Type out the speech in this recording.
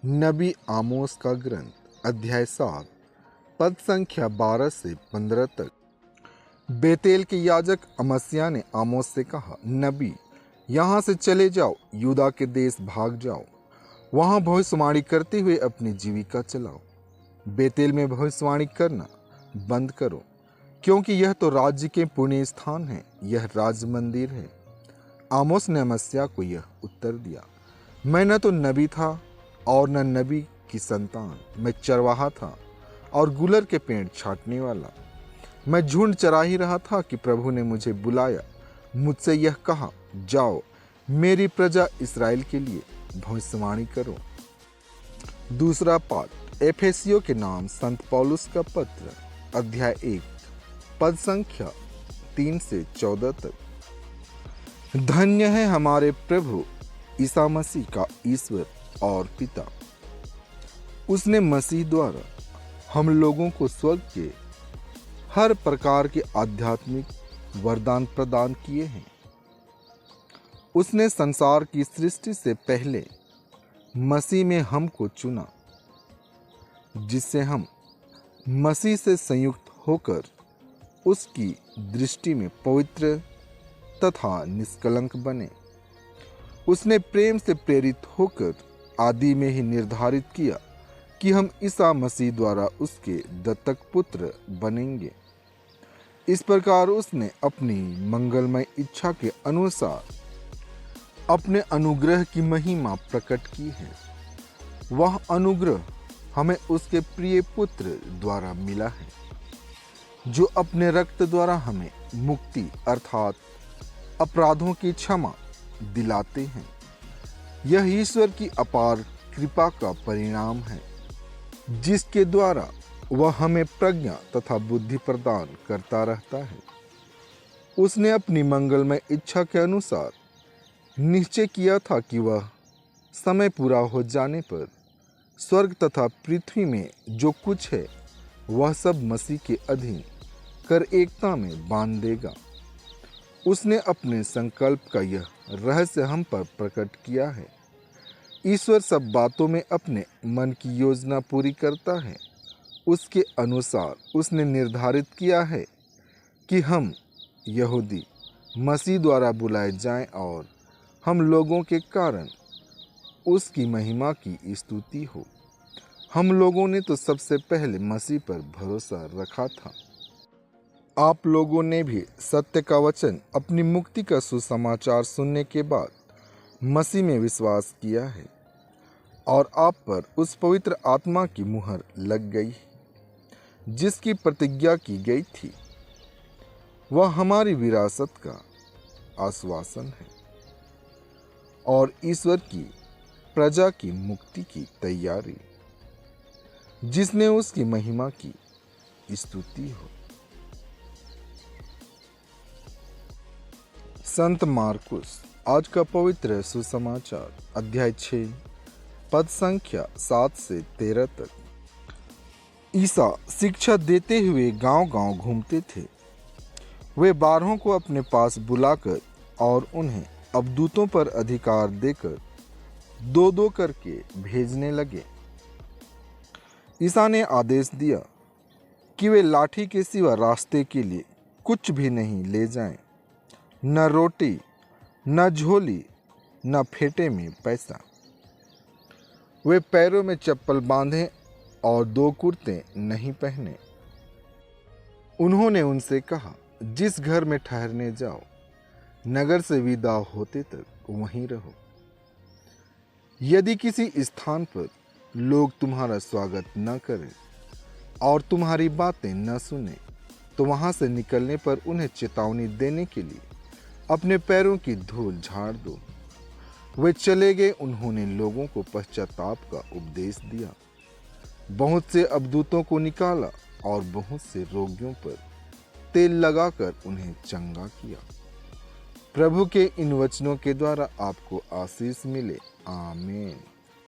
नबी आमोस का ग्रंथ अध्याय 7 पद संख्या 12 से 15 तक। बेतेल के याजक अमस्याह ने आमोस से कहा, नबी, यहाँ से चले जाओ, यूदा के देश भाग जाओ, वहाँ भविष्यवाणी करते हुए अपनी जीविका चलाओ। बेतेल में भविष्यवाणी करना बंद करो, क्योंकि यह तो राज्य के पुण्य स्थान है, यह राज मंदिर है। आमोस ने अमस्याह को यह उत्तर दिया, मैं न तो नबी था और न नबी की संतान, मैं चरवाहा था और गुलर के पेड़ छांटने वाला। मैं झुंड चरा ही रहा था कि प्रभु ने मुझे बुलाया, मुझसे यह कहा, जाओ मेरी प्रजा इस्राएल के लिए भविष्यवाणी करो। दूसरा पाठ एफेसियों के नाम संत पौलुस का पत्र अध्याय 1 पद संख्या 3 से 14 तक। धन्य है हमारे प्रभु ईसा मसीह का ईश्वर और पिता। उसने मसीह द्वारा हम लोगों को स्वर्ग के हर प्रकार के आध्यात्मिक वरदान प्रदान किए हैं। उसने संसार की सृष्टि से पहले मसीह में हमको चुना, जिससे हम मसीह से संयुक्त होकर उसकी दृष्टि में पवित्र तथा निष्कलंक बने। उसने प्रेम से प्रेरित होकर आदि में ही निर्धारित किया कि हम ईसा मसीह द्वारा उसके दत्तक पुत्र बनेंगे। इस प्रकार उसने अपनी मंगलमय इच्छा के अनुसार अपने अनुग्रह की महिमा प्रकट की है। वह अनुग्रह हमें उसके प्रिय पुत्र द्वारा मिला है, जो अपने रक्त द्वारा हमें मुक्ति अर्थात अपराधों की क्षमा दिलाते हैं। यह ईश्वर की अपार कृपा का परिणाम है, जिसके द्वारा वह हमें प्रज्ञा तथा बुद्धि प्रदान करता रहता है। उसने अपनी मंगलमय इच्छा के अनुसार निश्चय किया था कि वह समय पूरा हो जाने पर स्वर्ग तथा पृथ्वी में जो कुछ है वह सब मसीह के अधीन कर एकता में बांध देगा। उसने अपने संकल्प का यह रहस्य हम पर प्रकट किया है। ईश्वर सब बातों में अपने मन की योजना पूरी करता है। उसके अनुसार उसने निर्धारित किया है कि हम यहूदी मसीह द्वारा बुलाए जाएं और हम लोगों के कारण उसकी महिमा की स्तुति हो। हम लोगों ने तो सबसे पहले मसीह पर भरोसा रखा था। आप लोगों ने भी सत्य का वचन अपनी मुक्ति का सुसमाचार सुनने के बाद मसीह में विश्वास किया है और आप पर उस पवित्र आत्मा की मुहर लग गई, जिसकी प्रतिज्ञा की गई थी। वह हमारी विरासत का आश्वासन है और ईश्वर की प्रजा की मुक्ति की तैयारी, जिसने उसकी महिमा की स्तुति हो। संत मार्कुस आज का पवित्र सुसमाचार अध्याय 6 पद संख्या 7 से 13 तक। ईसा शिक्षा देते हुए गांव-गांव घूमते थे। वे 12 को अपने पास बुलाकर और उन्हें अवधूतों पर अधिकार देकर 2-2 करके भेजने लगे। ईसा ने आदेश दिया कि वे लाठी के सिवा रास्ते के लिए कुछ भी नहीं ले जाएं, न रोटी, न झोली, न फेटे में पैसा। वे पैरों में चप्पल बांधे और 2 कुर्ते नहीं पहने। उन्होंने उनसे कहा, जिस घर में ठहरने जाओ, नगर से विदा होते तक वहीं रहो। यदि किसी स्थान पर लोग तुम्हारा स्वागत न करें और तुम्हारी बातें न सुने, तो वहां से निकलने पर उन्हें चेतावनी देने के लिए अपने पैरों की धूल झाड़ दो। वे चले गए। उन्होंने लोगों को पश्चाताप का उपदेश दिया, बहुत से अवधूतों को निकाला और बहुत से रोगियों पर तेल लगाकर उन्हें चंगा किया। प्रभु के इन वचनों के द्वारा आपको आशीष मिले। आमीन।